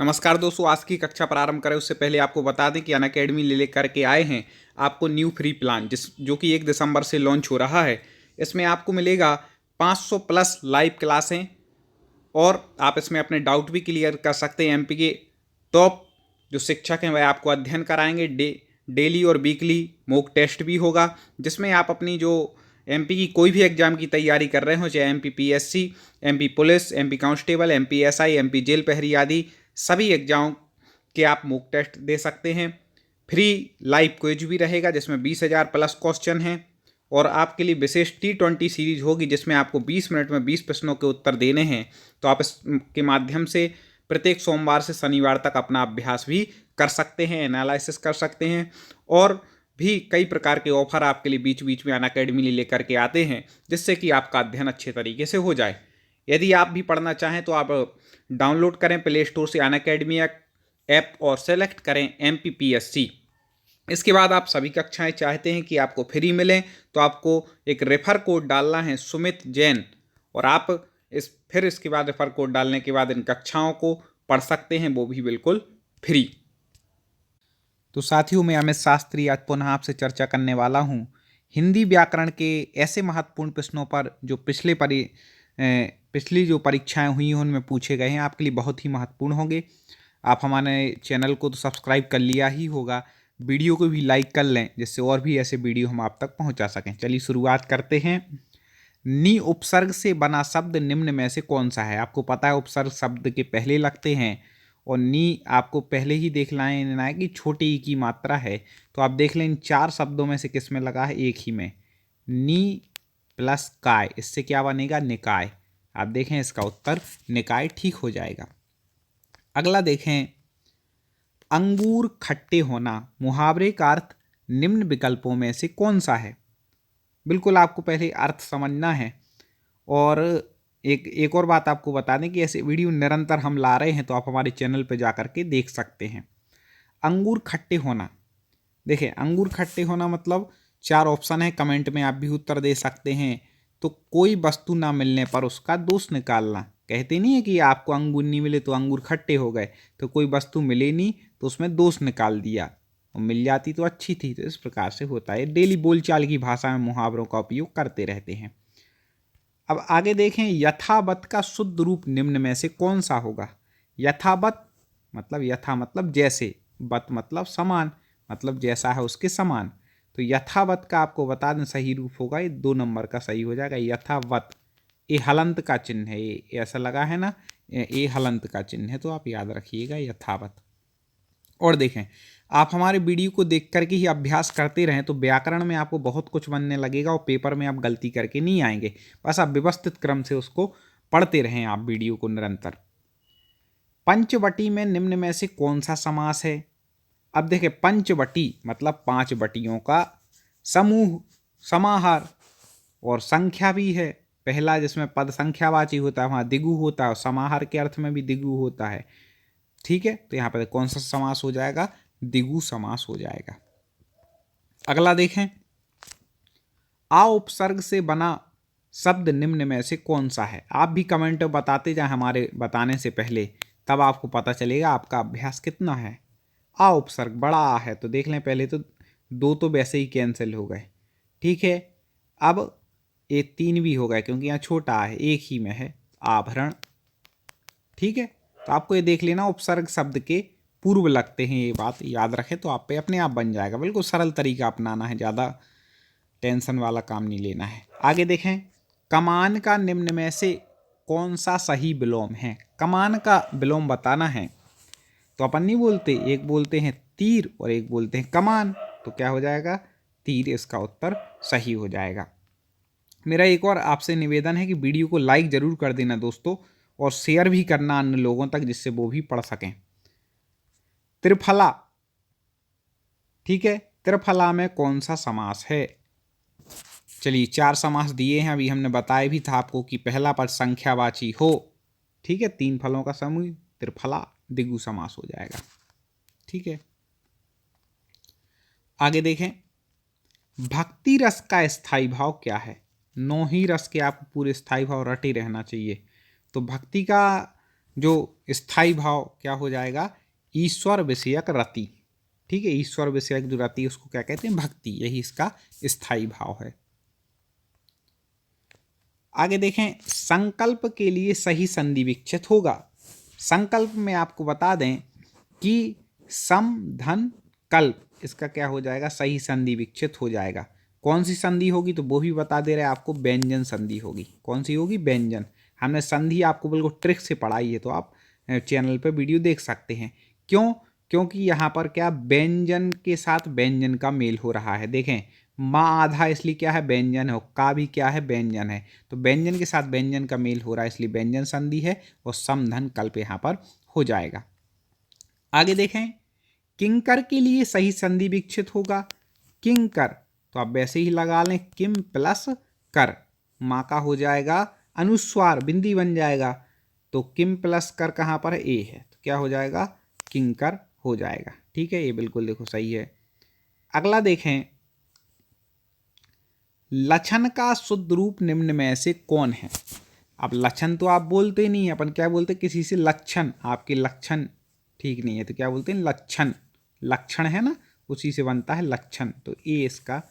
नमस्कार दोस्तों, आज की कक्षा प्रारंभ करें उससे पहले आपको बता दें कि अनअकैडमी ले लेकर के आए हैं आपको न्यू फ्री प्लान जो कि 1 दिसंबर से लॉन्च हो रहा है। इसमें आपको मिलेगा 500 प्लस लाइव क्लासें और आप इसमें अपने डाउट भी क्लियर कर सकते हैं। एमपी के टॉप जो शिक्षक हैं वह आपको अध्ययन कराएंगे। डेली और वीकली मॉक टेस्ट भी होगा, जिसमें आप अपनी जो एमपी की कोई भी एग्जाम की तैयारी कर रहे हो, चाहे MP PSC, MP police, MP constable, MP SI, MP jail प्रहरी आदि सभी एग्जाम के आप मॉक टेस्ट दे सकते हैं। फ्री लाइव क्विज भी रहेगा जिसमें 20,000 प्लस क्वेश्चन हैं और आपके लिए विशेष T20 सीरीज होगी जिसमें आपको 20 मिनट में 20 प्रश्नों के उत्तर देने हैं। तो आप इसके माध्यम से प्रत्येक सोमवार से शनिवार तक अपना अभ्यास भी कर सकते हैं, एनालिसिस कर सकते हैं और भी कई प्रकार के ऑफर आपके लिए बीच बीच में अनअकैडमी लेकर के आते हैं, जिससे कि आपका अध्ययन अच्छे तरीके से हो जाए। यदि आप भी पढ़ना चाहें तो आप डाउनलोड करें प्ले स्टोर से अनअकैडमी ऐप और सेलेक्ट करें MPPSC। इसके बाद आप सभी कक्षाएं चाहते हैं कि आपको फ्री मिलें तो आपको एक रेफर कोड डालना है, सुमित जैन, और आप फिर इसके बाद रेफर कोड डालने के बाद इन कक्षाओं को पढ़ सकते हैं, वो भी बिल्कुल फ्री। तो साथियों, मैं अमित शास्त्री आज पुनः आपसे चर्चा करने वाला हूँ हिंदी व्याकरण के ऐसे महत्वपूर्ण प्रश्नों पर जो पिछली जो परीक्षाएं हुई हैं उनमें पूछे गए हैं। आपके लिए बहुत ही महत्वपूर्ण होंगे। आप हमारे चैनल को तो सब्सक्राइब कर लिया ही होगा, वीडियो को भी लाइक कर लें जिससे और भी ऐसे वीडियो हम आप तक पहुंचा सकें। चलिए शुरुआत करते हैं। नी उपसर्ग से बना शब्द निम्न में से कौन सा है? आपको पता है उपसर्ग शब्द के पहले लगते हैं और नी आपको पहले ही देख लेना है कि छोटे ई की मात्रा है। तो आप देख लें इन 4 शब्दों में से किस में लगा है? एक ही में। नी प्लस काय, इससे क्या बनेगा? निकाय। आप देखें इसका उत्तर निकाय ठीक हो जाएगा। अगला देखें, अंगूर खट्टे होना मुहावरे का अर्थ निम्न विकल्पों में से कौन सा है? बिल्कुल आपको पहले अर्थ समझना है। और एक और बात आपको बता दें कि ऐसे वीडियो निरंतर हम ला रहे हैं, तो आप हमारे चैनल पर जा करके देख सकते हैं। अंगूर खट्टे होना, देखिए अंगूर खट्टे होना मतलब 4 ऑप्शन है, कमेंट में आप भी उत्तर दे सकते हैं। तो कोई वस्तु ना मिलने पर उसका दोष निकालना। कहते नहीं है कि आपको अंगूर नहीं मिले तो अंगूर खट्टे हो गए, तो कोई वस्तु मिले नहीं तो उसमें दोष निकाल दिया, और मिल जाती तो अच्छी थी। तो इस प्रकार से होता है, डेली बोलचाल की भाषा में मुहावरों का उपयोग करते रहते हैं। अब आगे देखें, यथावत का शुद्ध रूप निम्न में से कौन सा होगा? यथावत मतलब यथा मतलब जैसे, वत मतलब समान, मतलब जैसा है उसके समान। तो यथावत का आपको बता दें सही रूप होगा, ये 2 नंबर का सही हो जाएगा, यथावत। ये हलंत का चिन्ह है, ये ऐसा लगा है ना, ये हलंत का चिन्ह है, तो आप याद रखिएगा यथावत। और देखें, आप हमारे वीडियो को देख करके ही अभ्यास करते रहें तो व्याकरण में आपको बहुत कुछ बनने लगेगा और पेपर में आप गलती करके नहीं आएंगे। बस आप व्यवस्थित क्रम से उसको पढ़ते रहें आप वीडियो को निरंतर। पंचवटी में निम्न में से कौन सा समास है? अब देखें, पंचवटी मतलब 5 बटियों का समूह, समाहार, और संख्या भी है। पहला जिसमें पद संख्यावाची होता है वहाँ दिगु होता है, और समाहार के अर्थ में भी दिगु होता है। ठीक है, तो यहाँ पर कौन सा समास हो जाएगा? दिगु समास हो जाएगा। अगला देखें, आ उपसर्ग से बना शब्द निम्न में से कौन सा है? आप भी कमेंट में बताते जाएं हमारे बताने से पहले, तब आपको पता चलेगा आपका अभ्यास कितना है। आ उपसर्ग बड़ा आ है, तो देख लें पहले तो 2 तो वैसे ही कैंसिल हो गए। ठीक है, अब ये 3 भी हो गए क्योंकि यहाँ छोटा है, एक ही में है, आभरण। ठीक है, तो आपको ये देख लेना उपसर्ग शब्द के पूर्व लगते हैं, ये बात याद रखें तो आप पे अपने आप बन जाएगा। बिल्कुल सरल तरीका अपनाना है, ज़्यादा टेंशन वाला काम नहीं लेना है। आगे देखें, कमान का निम्न में से कौन सा सही विलोम है? कमान का विलोम बताना है तो अपन नहीं बोलते, एक बोलते हैं तीर और एक बोलते हैं कमान, तो क्या हो जाएगा? तीर इसका उत्तर सही हो जाएगा। मेरा एक और आपसे निवेदन है कि वीडियो को लाइक जरूर कर देना दोस्तों, और शेयर भी करना अन्य लोगों तक जिससे वो भी पढ़ सकें। त्रिफला, ठीक है, त्रिफला में कौन सा समास है? चलिए 4 समास दिए हैं, अभी हमने बताया भी था आपको कि पहला पद संख्यावाची हो। ठीक है, 3 फलों का समूह त्रिफला, दिगु समास हो जाएगा। ठीक है, आगे देखें, भक्ति रस का स्थायी भाव क्या है? 9 ही रस के आपको पूरे स्थायी भाव रटे रहना चाहिए। तो भक्ति का जो स्थाई भाव क्या हो जाएगा, ईश्वर विषयक रति। ठीक है, ईश्वर विषयक जो रति उसको क्या कहते हैं, भक्ति, यही इसका स्थाई भाव है। आगे देखें, संकल्प के लिए सही संधि विकसित होगा। संकल्प में आपको बता दें कि सम धन कल्प, इसका क्या हो जाएगा, सही संधि विकसित हो जाएगा। कौन सी संधि होगी तो वो भी बता दे रहे हैं आपको, व्यंजन संधि होगी। कौन सी होगी, व्यंजन। हमने संधि आपको बिल्कुल ट्रिक से पढ़ाई है, तो आप चैनल पे वीडियो देख सकते हैं। क्यों, क्योंकि यहाँ पर क्या व्यंजन के साथ व्यंजन का मेल हो रहा है। देखें, माँ आधा इसलिए क्या है, व्यंजन है, का भी क्या है, व्यंजन है, तो व्यंजन के साथ व्यंजन का मेल हो रहा है, इसलिए व्यंजन संधि है, और समधन कल्प यहाँ पर हो जाएगा। आगे देखें, किंकर के लिए सही संधि विकसित होगा। किंकर तो आप वैसे ही लगा लें, किम प्लस कर, माँ का हो जाएगा अनुस्वार, बिंदी बन जाएगा, तो किम प्लस कर कहाँ पर है, ए है, तो क्या हो जाएगा, किंकर हो जाएगा। ठीक है, ये बिल्कुल देखो सही है। अगला देखें, लक्षण का शुद्ध रूप निम्न में से कौन है। अब लक्षण तो आप बोलते नहीं, अपन क्या बोलते, किसी से लक्षण, आपके लक्षण ठीक नहीं है तो क्या बोलते हैं, लक्षण। लक्षण है ना, उसी से बनता है लक्षण, तो ये इसका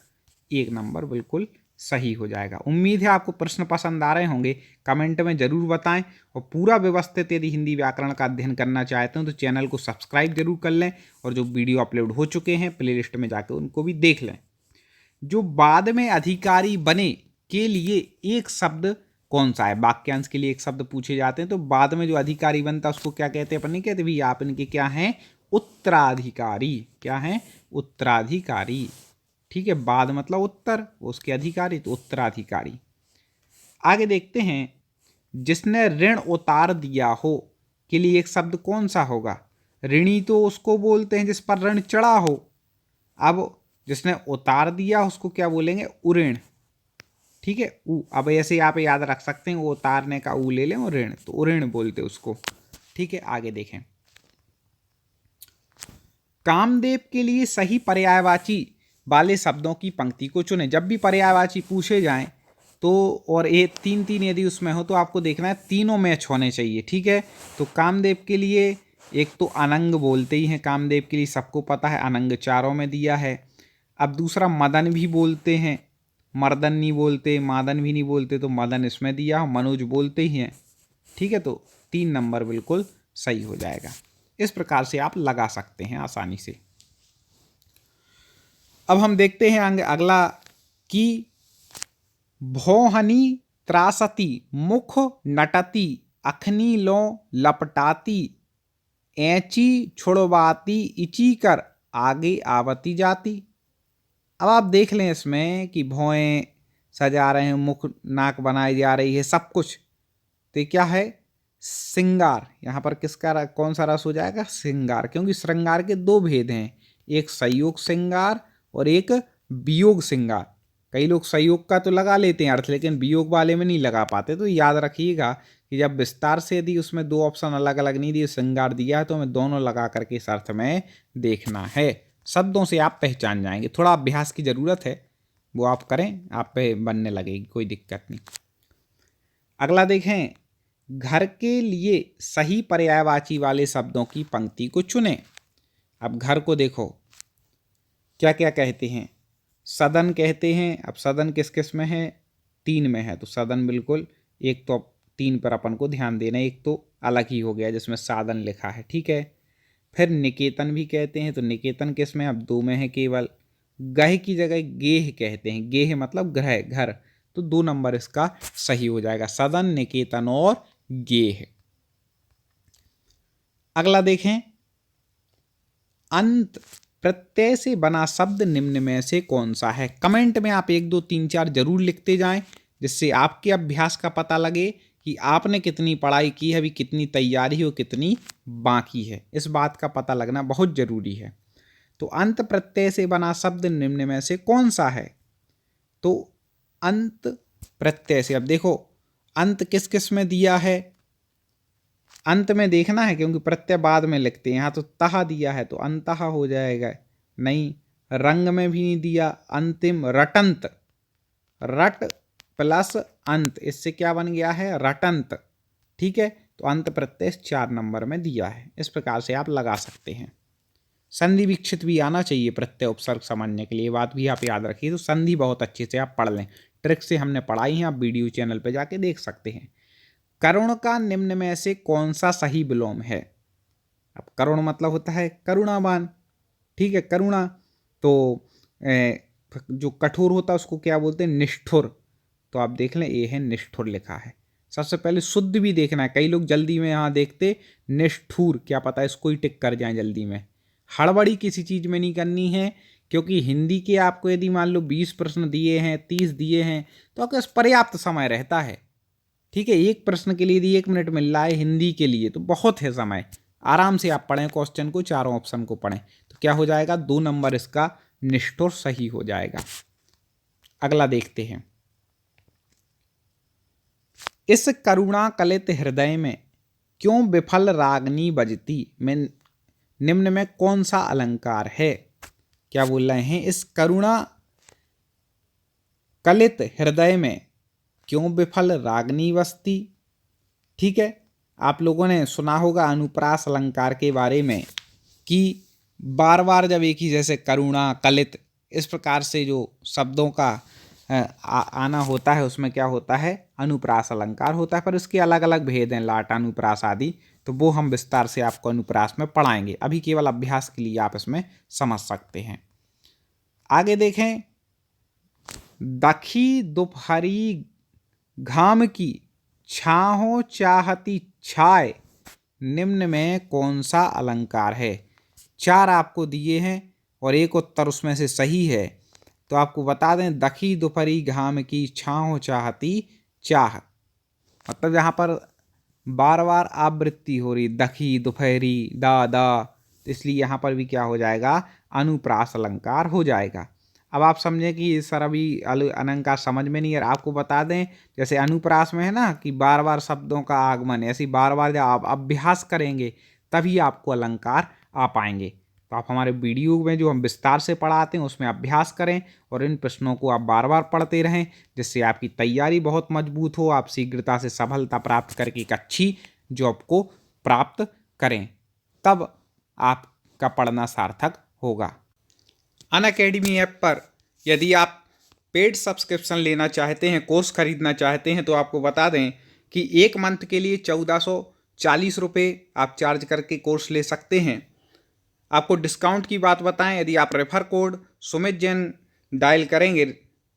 1 नंबर बिल्कुल सही हो जाएगा। उम्मीद है आपको प्रश्न पसंद आ रहे होंगे, कमेंट में ज़रूर बताएं, और पूरा व्यवस्थित यदि हिंदी व्याकरण का अध्ययन करना चाहते हो तो चैनल को सब्सक्राइब जरूर कर लें, और जो वीडियो अपलोड हो चुके हैं प्लेलिस्ट में जाकर उनको भी देख लें। जो बाद में अधिकारी बने के लिए एक शब्द कौन सा है, वाक्यांश के लिए एक शब्द पूछे जाते हैं, तो बाद में जो अधिकारी बनता है उसको क्या कहते हैं, अपन नहीं कहते भैया आप इनके क्या हैं, उत्तराधिकारी। क्या हैं, उत्तराधिकारी। ठीक है, बाद मतलब उत्तर, उसके अधिकारी तो उत्तराधिकारी। आगे देखते हैं, जिसने ऋण उतार दिया हो के लिए एक शब्द कौन सा होगा। ऋणी तो उसको बोलते हैं जिस पर ऋण चढ़ा हो, अब जिसने उतार दिया उसको क्या बोलेंगे, उऋण। ठीक है, अब ऐसे आप याद रख सकते हैं, वो उतारने का ऊ ले लें और ऋण, तो उऋण बोलते उसको। ठीक है, आगे देखें, कामदेव के लिए सही पर्यायवाची वाले शब्दों की पंक्ति को चुनें। जब भी पर्यायवाची पूछे जाएं तो, और ये 3-3 यदि उसमें हो तो आपको देखना है तीनों मैच होने चाहिए। ठीक है, तो कामदेव के लिए एक तो अनंग बोलते ही हैं, कामदेव के लिए सबको पता है, अनंग चारों में दिया है। अब दूसरा मदन भी बोलते हैं, मर्दन नहीं बोलते, मादन भी नहीं बोलते, तो मदन इसमें दिया हो, मनोज बोलते ही हैं। ठीक है, तो 3 नंबर बिल्कुल सही हो जाएगा। इस प्रकार से आप लगा सकते हैं आसानी से। अब हम देखते हैं अगला कि भौहनी त्रासती मुख नटती अखनी लो लपटाती ऐची छुड़वाती इची कर आगे आवती जाती। अब आप देख लें इसमें कि भौएं सजा रहे हैं, मुख नाक बनाई जा रही है, सब कुछ, तो ये क्या है, श्रृंगार। यहाँ पर किसका कौन सा रस हो जाएगा, श्रृंगार, क्योंकि श्रृंगार के 2 भेद हैं, एक संयोग श्रृंगार और एक वियोग श्रृंगार। कई लोग संयोग का तो लगा लेते हैं अर्थ, लेकिन वियोग वाले में नहीं लगा पाते, तो याद रखिएगा कि जब विस्तार से यदि उसमें 2 ऑप्शन अलग अलग नहीं दिए, श्रृंगार दिया है, तो हमें दोनों लगा करके इस अर्थ में देखना है। शब्दों से आप पहचान जाएंगे, थोड़ा अभ्यास की ज़रूरत है, वो आप करें, आप पे बनने लगेगी, कोई दिक्कत नहीं। अगला देखें, घर के लिए सही पर्यायवाची वाले शब्दों की पंक्ति को चुनें। अब घर को देखो क्या क्या कहते हैं, सदन कहते हैं। अब सदन किस किस में है, 3 में है, तो सदन बिल्कुल, एक तो 3 पर अपन को ध्यान देना, एक तो अलग ही हो गया जिसमें साधन लिखा है। ठीक है, फिर निकेतन भी कहते हैं, तो निकेतन किस में, अब 2 में है केवल। गह की जगह गेह कहते हैं, गेह मतलब ग्रह, घर, तो 2 नंबर इसका सही हो जाएगा, सदन, निकेतन और गेह। अगला देखें, अंत प्रत्यय से बना शब्द निम्न में से कौन सा है। कमेंट में आप 1 2 3 4 जरूर लिखते जाएं, जिससे आपके अभ्यास का पता लगे कि आपने कितनी पढ़ाई की है, अभी कितनी तैयारी हो, कितनी बाकी है, इस बात का पता लगना बहुत जरूरी है। तो अंत प्रत्यय से बना शब्द निम्न में से कौन सा है, तो अंत प्रत्यय से, अब देखो अंत किस किस में दिया है, अंत में देखना है, क्योंकि प्रत्यय बाद में लिखते हैं, यहाँ तो तहा दिया है तो अंतः हो जाएगा, नहीं, रंग में भी नहीं दिया, अंतिम, रटंत, रट प्लस अंत, इससे क्या बन गया है, रटंत। ठीक है, तो अंत प्रत्यय 4 नंबर में दिया है। इस प्रकार से आप लगा सकते हैं। संधि विक्षित भी आना चाहिए प्रत्यय उपसर्ग समझने के लिए, बात भी आप याद रखिए। तो संधि बहुत अच्छे से आप पढ़ लें, ट्रिक से हमने पढ़ाई है, आप वीडियो चैनल पर जाके देख सकते हैं। करुण का निम्न में से कौन सा सही विलोम है? अब करुण मतलब होता है करुणावान, ठीक है, करुणा। तो जो कठोर होता है उसको क्या बोलते हैं? निष्ठुर। तो आप देख लें, ये है निष्ठुर लिखा है। सबसे पहले शुद्ध भी देखना है, कई लोग जल्दी में यहाँ देखते निष्ठुर, क्या पता इसको ही टिक कर जाए जल्दी में। हड़बड़ी किसी चीज़ में नहीं करनी है, क्योंकि हिंदी के आपको यदि मान लो 20 प्रश्न दिए हैं, 30 दिए हैं, तो आपके पास पर्याप्त समय रहता है, ठीक है। एक प्रश्न के लिए यदि 1 मिनट मिल रहा है हिंदी के लिए तो बहुत है समय। आराम से आप पढ़ें क्वेश्चन को, चारों ऑप्शन को पढ़ें, तो क्या हो जाएगा? 2 नंबर इसका निष्ठुर सही हो जाएगा। अगला देखते हैं। इस करुणा कलित हृदय में क्यों विफल रागनी बजती में निम्न में कौन सा अलंकार है? क्या बोल रहे हैं? इस करुणा कलित हृदय में क्यों विफल रागनी बजती, ठीक है। आप लोगों ने सुना होगा अनुप्रास अलंकार के बारे में कि बार बार जब एक ही जैसे करुणा कलित इस प्रकार से जो शब्दों का आना होता है उसमें क्या होता है? अनुप्रास अलंकार होता है। पर इसके अलग अलग भेद हैं, लाट, अनुप्रास आदि, तो वो हम विस्तार से आपको अनुप्रास में पढ़ाएंगे। अभी केवल अभ्यास के लिए आप इसमें समझ सकते हैं। आगे देखें। दखी दोपहरी घाम की छाहो चाहती छाय निम्न में कौन सा अलंकार है? 4 आपको दिए हैं और एक उत्तर उसमें से सही है। तो आपको बता दें, दखी दोपहरी घाम की छाहो चाहती चाह, मतलब यहाँ पर बार बार आवृत्ति हो रही, दखी दोपहरी दा, इसलिए यहाँ पर भी क्या हो जाएगा? अनुप्रास अलंकार हो जाएगा। अब आप समझें कि सर अभी अलंकार समझ में नहीं है। आपको बता दें, जैसे अनुप्रास में है ना कि बार बार शब्दों का आगमन, ऐसी बार बार जब आप अभ्यास करेंगे तभी आपको अलंकार आ पाएंगे। तो आप हमारे वीडियो में जो हम विस्तार से पढ़ाते हैं उसमें अभ्यास करें और इन प्रश्नों को आप बार बार पढ़ते रहें, जिससे आपकी तैयारी बहुत मजबूत हो, आप शीघ्रता से सफलता प्राप्त करके एक अच्छी जॉब को प्राप्त करें, तब आपका पढ़ना सार्थक होगा। अनअकैडमी ऐप पर यदि आप पेड सब्सक्रिप्शन लेना चाहते हैं, कोर्स खरीदना चाहते हैं, तो आपको बता दें कि 1 मंथ के लिए 1440 रुपये आप चार्ज करके कोर्स ले सकते हैं। आपको डिस्काउंट की बात बताएं, यदि आप refer code Sumit Jain dial करेंगे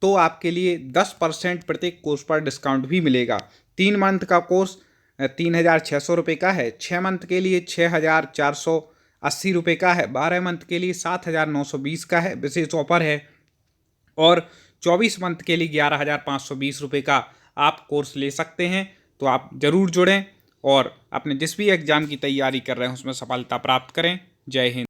तो आपके लिए 10% प्रत्येक कोर्स पर डिस्काउंट भी मिलेगा। 3 मंथ का कोर्स 3600 रुपये का है, 6 मंथ के लिए 6480 रुपये का है, 12 मंथ के लिए 7920 का है, विशेष ऑफर है, और 24 मंथ के लिए 11520 रुपये का आप कोर्स ले सकते हैं। तो आप ज़रूर जुड़ें और अपने जिस भी एग्ज़ाम की तैयारी कर रहे हैं उसमें सफलता प्राप्त करें। जय हिंद।